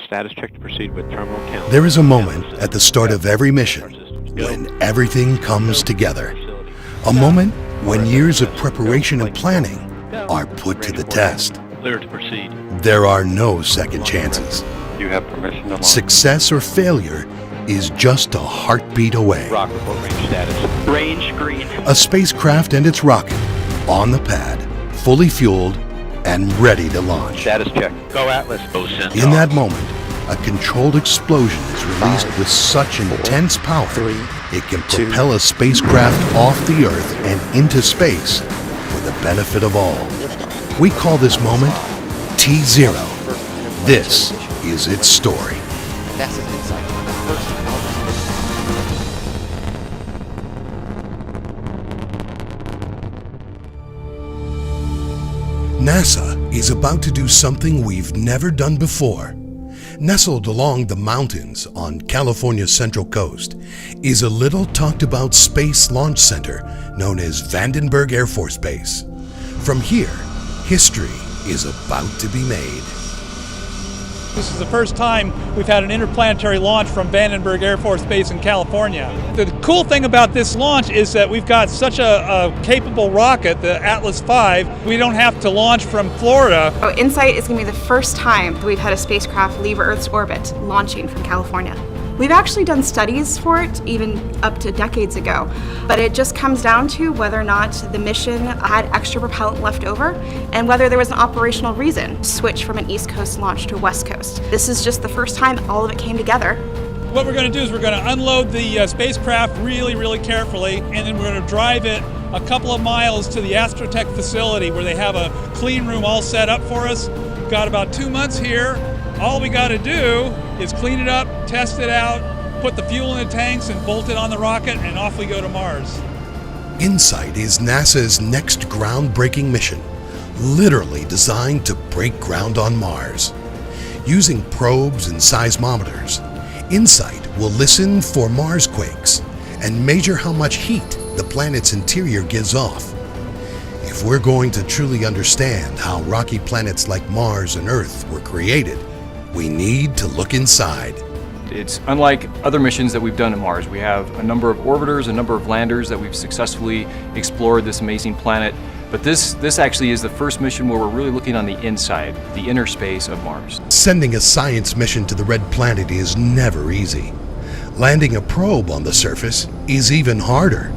Status check to proceed with terminal count. There is a moment at the start of every mission when everything comes together. A moment when years of preparation and planning are put to the test. Clear to proceed. There are no second chances. You have permission to launch. Success or failure is just a heartbeat away. Rock report range status. Range green. A spacecraft and its rocket on the pad, fully fueled and ready to launch. Status check. Go Atlas. Go Centaur. In that moment, a controlled explosion is released with such intense power it can propel a spacecraft off the Earth and into space for the benefit of all. We call this moment T0. This is its story. NASA is about to do something we've never done before. Nestled along the mountains on California's central coast is a little talked about space launch center known as Vandenberg Air Force Base. From here, history is about to be made. This is the first time we've had an interplanetary launch from Vandenberg Air Force Base in California. The cool thing about this launch is that we've got such a capable rocket, the Atlas V, we don't have to launch from Florida. InSight is going to be the first time that we've had a spacecraft leave Earth's orbit launching from California. We've actually done studies for it, even up to decades ago, but it just comes down to whether or not the mission had extra propellant left over and whether there was an operational reason to switch from an East Coast launch to a West Coast. This is just the first time all of it came together. What we're going to do is we're going to unload the spacecraft really carefully, and then we're going to drive it a couple of miles to the Astrotech facility where they have a clean room all set up for us. We've got about 2 months here. All we got to do is clean it up, test it out, put the fuel in the tanks and bolt it on the rocket, and off we go to Mars. InSight is NASA's next groundbreaking mission, literally designed to break ground on Mars. Using probes and seismometers, InSight will listen for Mars quakes and measure how much heat the planet's interior gives off. If we're going to truly understand how rocky planets like Mars and Earth were created, we need to look inside. It's unlike other missions that we've done to Mars. We have a number of orbiters, a number of landers that we've successfully explored this amazing planet. But this actually is the first mission where we're really looking on the inside, the inner space of Mars. Sending a science mission to the Red Planet is never easy. Landing a probe on the surface is even harder.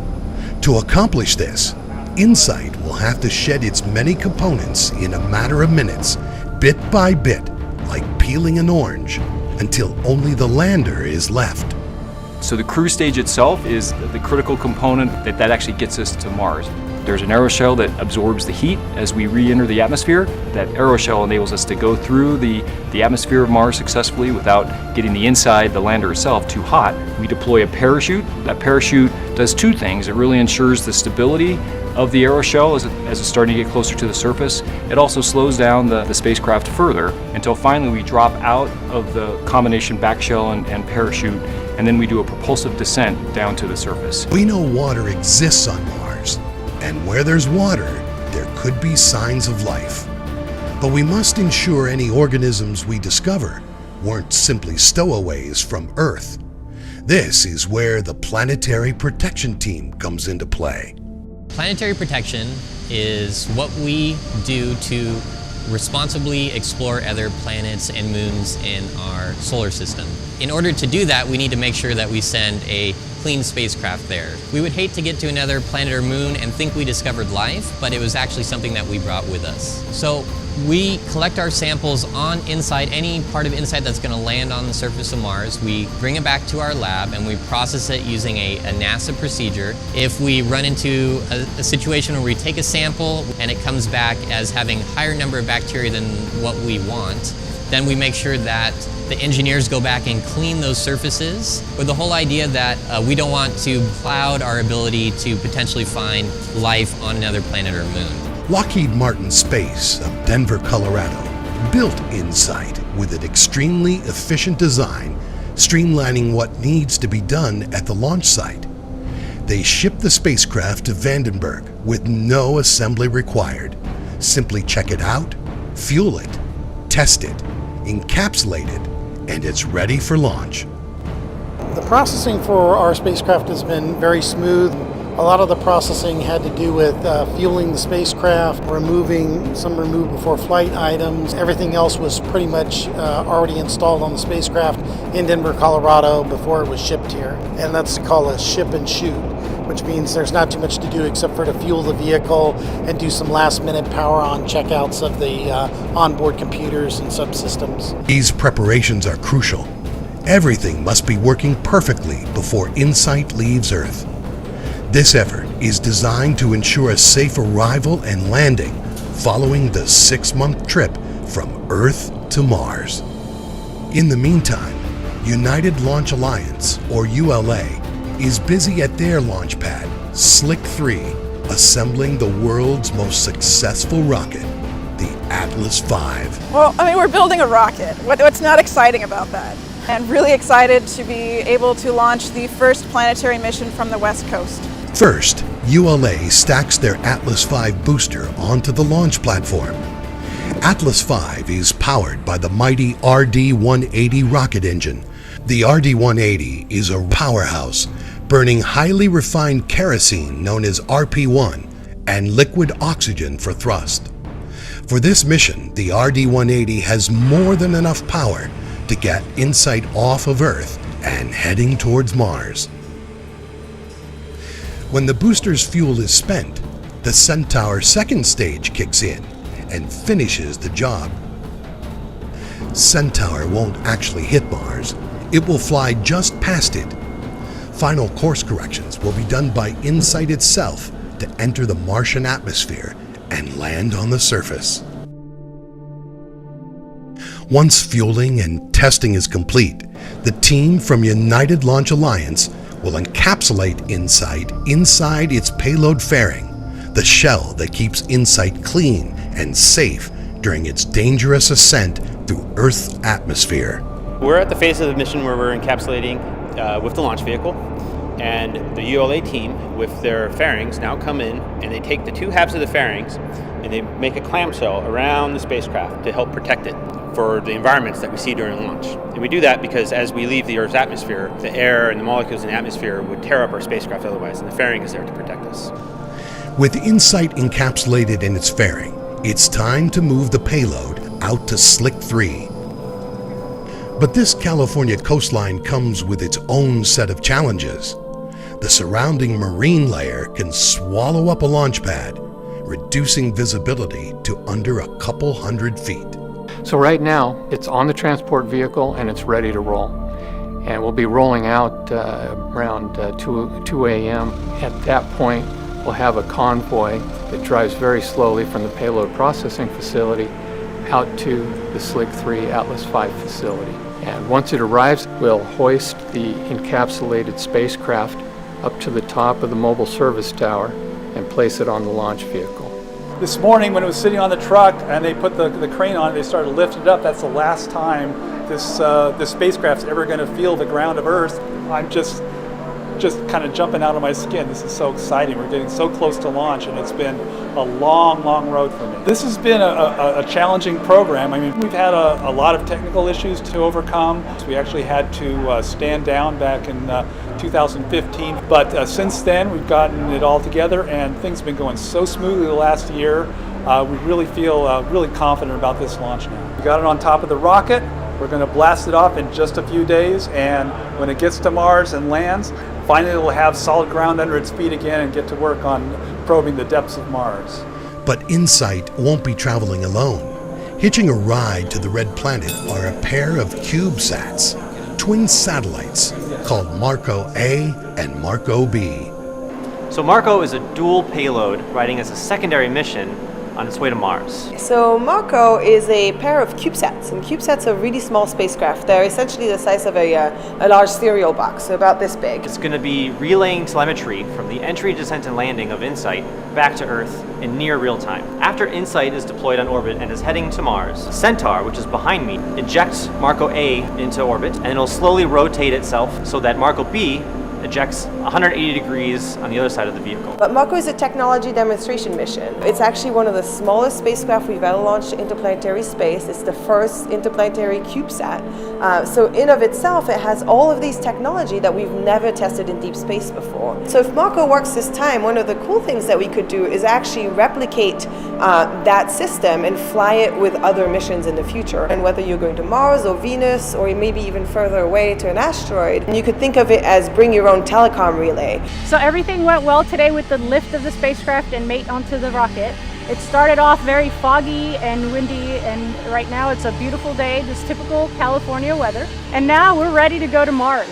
To accomplish this, InSight will have to shed its many components in a matter of minutes, bit by bit, like peeling an orange, until only the lander is left. So the crew stage itself is the critical component that actually gets us to Mars. There's an aeroshell that absorbs the heat as we re-enter the atmosphere. That aeroshell enables us to go through the atmosphere of Mars successfully without getting the inside, the lander itself, too hot. We deploy a parachute. That parachute does two things. It really ensures the stability of the aeroshell as it's starting to get closer to the surface. It also slows down the spacecraft further until finally we drop out of the combination back shell and parachute, and then we do a propulsive descent down to the surface. We know water exists on Mars, and where there's water, there could be signs of life. But we must ensure any organisms we discover weren't simply stowaways from Earth. This is where the Planetary Protection Team comes into play. Planetary protection is what we do to responsibly explore other planets and moons in our solar system. In order to do that, we need to make sure that we send a clean spacecraft there. We would hate to get to another planet or moon and think we discovered life, but it was actually something that we brought with us. So we collect our samples on InSight, any part of InSight that's going to land on the surface of Mars. We bring it back to our lab and we process it using a NASA procedure. If we run into a situation where we take a sample and it comes back as having a higher number of bacteria than what we want, then we make sure that the engineers go back and clean those surfaces with the whole idea that we don't want to cloud our ability to potentially find life on another planet or moon. Lockheed Martin Space of Denver, Colorado, built InSight with an extremely efficient design, streamlining what needs to be done at the launch site. They ship the spacecraft to Vandenberg with no assembly required. Simply check it out, fuel it, test it, encapsulate it, and it's ready for launch. The processing for our spacecraft has been very smooth. A lot of the processing had to do with fueling the spacecraft, removing some removed before flight items. Everything else was pretty much already installed on the spacecraft in Denver, Colorado before it was shipped here. And that's called a ship and shoot, which means there's not too much to do except for to fuel the vehicle and do some last minute power on checkouts of the onboard computers and subsystems. These preparations are crucial. Everything must be working perfectly before InSight leaves Earth. This effort is designed to ensure a safe arrival and landing following the 6-month trip from Earth to Mars. In the meantime, United Launch Alliance, or ULA, is busy at their launch pad, Slick 3, assembling the world's most successful rocket, the Atlas V. Well, I mean, we're building a rocket. What's not exciting about that? And really excited to be able to launch the first planetary mission from the West Coast. First, ULA stacks their Atlas V booster onto the launch platform. Atlas V is powered by the mighty RD-180 rocket engine. The RD-180 is a powerhouse, burning highly refined kerosene known as RP-1 and liquid oxygen for thrust. For this mission, the RD-180 has more than enough power to get InSight off of Earth and heading towards Mars. When the booster's fuel is spent, the Centaur second stage kicks in and finishes the job. Centaur won't actually hit Mars. It will fly just past it. Final course corrections will be done by InSight itself to enter the Martian atmosphere and land on the surface. Once fueling and testing is complete, the team from United Launch Alliance will encapsulate InSight inside its payload fairing, the shell that keeps InSight clean and safe during its dangerous ascent through Earth's atmosphere. We're at the phase of the mission where we're encapsulating with the launch vehicle, and the ULA team with their fairings now come in and they take the two halves of the fairings and they make a clamshell around the spacecraft to help protect it for the environments that we see during launch. And we do that because as we leave the Earth's atmosphere, the air and the molecules in the atmosphere would tear up our spacecraft otherwise, and the fairing is there to protect us. With InSight encapsulated in its fairing, it's time to move the payload out to Slick 3. But this California coastline comes with its own set of challenges. The surrounding marine layer can swallow up a launch pad, reducing visibility to under a couple hundred feet. So right now, it's on the transport vehicle and it's ready to roll. And we'll be rolling out around 2 a.m. At that point, we'll have a convoy that drives very slowly from the payload processing facility out to the Slick 3 Atlas V facility. And once it arrives, we'll hoist the encapsulated spacecraft up to the top of the mobile service tower and place it on the launch vehicle. This morning when it was sitting on the truck and they put the crane on it, they started lifting it up. That's the last time this spacecraft's ever going to feel the ground of Earth. I'm just kind of jumping out of my skin. This is so exciting. We're getting so close to launch, and it's been a long, long road for me. This has been a challenging program. I mean, we've had a lot of technical issues to overcome. We actually had to stand down back in 2015, but since then we've gotten it all together, and things have been going so smoothly the last year. We really feel really confident about this launch now. We got it on top of the rocket. We're going to blast it off in just a few days, and when it gets to Mars and lands, finally it'll have solid ground under its feet again and get to work on probing the depths of Mars. But InSight won't be traveling alone. Hitching a ride to the Red Planet are a pair of CubeSats, twin satellites called Marco A and Marco B. So Marco is a dual payload riding as a secondary mission on its way to Mars. So Marco is a pair of CubeSats, and CubeSats are really small spacecraft. They're essentially the size of a large cereal box, so about this big. It's going to be relaying telemetry from the entry, descent, and landing of InSight back to Earth in near real time. After InSight is deployed on orbit and is heading to Mars, Centaur, which is behind me, ejects Marco A into orbit, and it'll slowly rotate itself so that Marco B ejects 180 degrees on the other side of the vehicle. But Mako is a technology demonstration mission. It's actually one of the smallest spacecraft we've ever launched to interplanetary space. It's the first interplanetary CubeSat. So in of itself, it has all of these technology that we've never tested in deep space before. So if Mako works this time, one of the cool things that we could do is actually replicate that system and fly it with other missions in the future. And whether you're going to Mars or Venus or maybe even further away to an asteroid, you could think of it as bring your own telecom relay. So everything went well today with the lift of the spacecraft and mate onto the rocket. It started off very foggy and windy, and right now it's a beautiful day, just typical California weather. And now we're ready to go to Mars.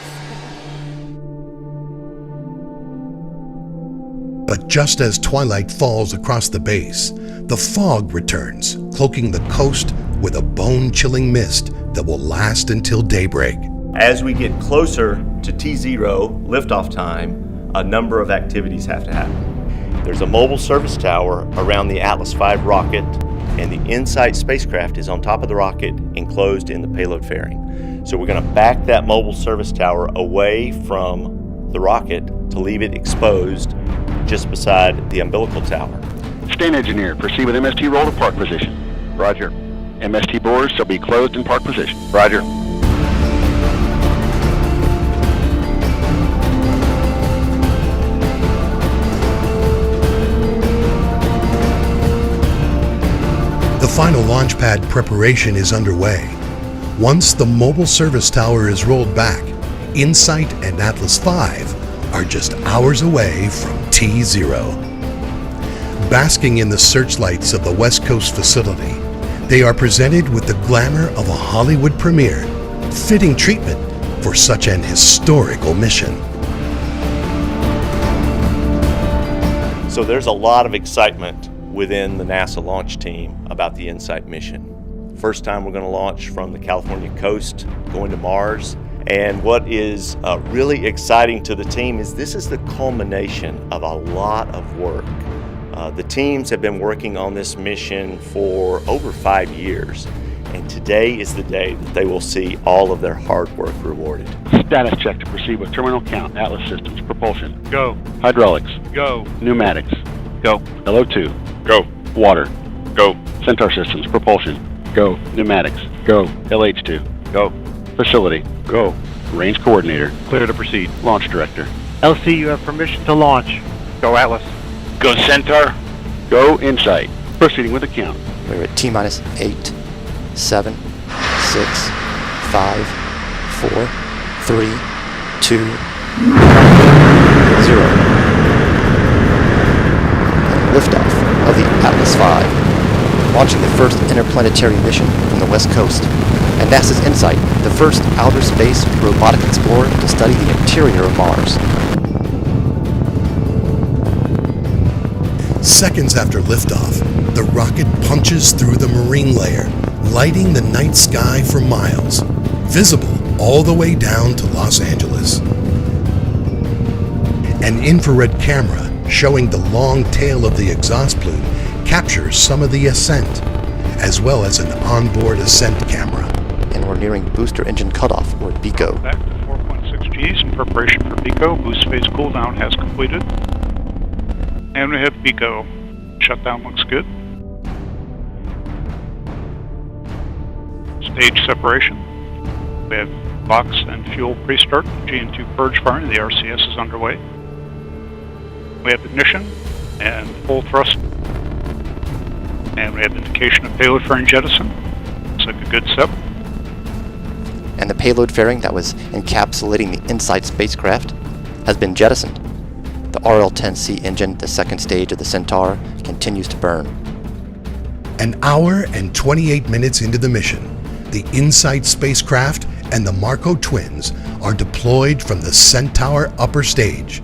But just as twilight falls across the base, the fog returns, cloaking the coast with a bone-chilling mist that will last until daybreak. As we get closer to T0 liftoff time, a number of activities have to happen. There's a mobile service tower around the Atlas V rocket, and the InSight spacecraft is on top of the rocket, enclosed in the payload fairing. So we're going to back that mobile service tower away from the rocket to leave it exposed just beside the umbilical tower. Stand engineer, proceed with MST roll to park position. Roger. MST bores shall be closed in park position. Roger. The final launch pad preparation is underway. Once the mobile service tower is rolled back, InSight and Atlas V are just hours away from T0. Basking in the searchlights of the West Coast facility, they are presented with the glamour of a Hollywood premiere, fitting treatment for such an historical mission. So there's a lot of excitement within the NASA launch team about the InSight mission. First time we're going to launch from the California coast, going to Mars. And what is really exciting to the team is this is the culmination of a lot of work. The teams have been working on this mission for over 5 years, and today is the day that they will see all of their hard work rewarded. Status check to proceed with terminal count. Atlas systems. Propulsion. Go. Hydraulics. Go. Pneumatics. Go. LO2. Go. Water. Go. Centaur systems. Propulsion. Go. Pneumatics. Go. LH2. Go. Facility. Go. Range coordinator. Clear to proceed. Launch director. LC, you have permission to launch. Go Atlas. Go Centaur. Go InSight. Proceeding with the count. We're at T-minus 8, 7, 6, 5, 4, 3, 2, 0. And liftoff of the Atlas V, launching the first interplanetary mission from the West Coast, and NASA's InSight, the first outer space robotic explorer to study the interior of Mars. Seconds after liftoff, the rocket punches through the marine layer, lighting the night sky for miles, visible all the way down to Los Angeles. An infrared camera showing the long tail of the exhaust plume captures some of the ascent, as well as an onboard ascent camera. And we're nearing booster engine cutoff, or BECO. Back to 4.6 Gs in preparation for BECO. Boost phase cooldown has completed. And we have BECO. Shutdown looks good. Stage separation. We have box and fuel pre-start. GN2 purge firing. The RCS is underway. We have ignition and full thrust. And we have indication of payload fairing jettison. Looks like a good step. And the payload fairing that was encapsulating the InSight spacecraft has been jettisoned. The RL-10C engine, the second stage of the Centaur, continues to burn. An hour and 28 minutes into the mission, the InSight spacecraft and the Marco twins are deployed from the Centaur upper stage,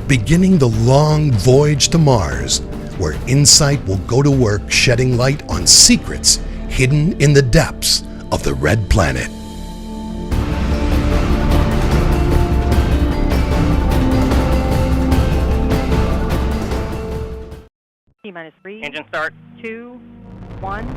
beginning the long voyage to Mars, where InSight will go to work shedding light on secrets hidden in the depths of the Red Planet. T-minus 3. Engine start. 2, 1.